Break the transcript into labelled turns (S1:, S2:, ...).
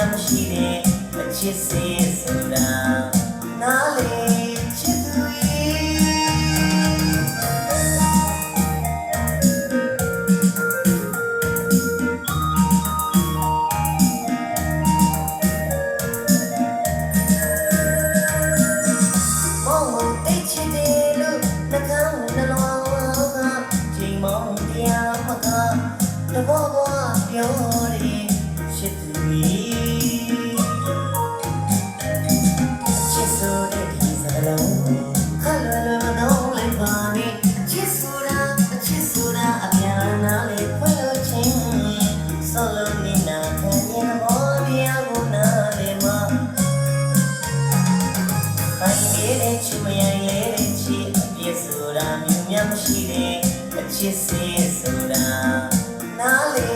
S1: များမရှိတဲ့အချစ်စေဆိုတာနားလေချစ်သူတဘောဘောပြောတယ်ချစ်သူချစ်ဆိုတဲ့ဒီစကားလုံးခက်လွယ်လွယ်မတော့လိုက်ပါနဲ့ချစ်ဆိုတာအပြန်နားလေဖွင့်လို့ချင်းဆိုလို့နေနာခံရင်ဘောတရားကိုနားလေမှာပိုင်ရတဲ့ချစ်မရရဲ့ချစ်အပြစ်ဆိုတာမြင်များမရှိတဲ့အချစ်စေဆိုတာနားလေ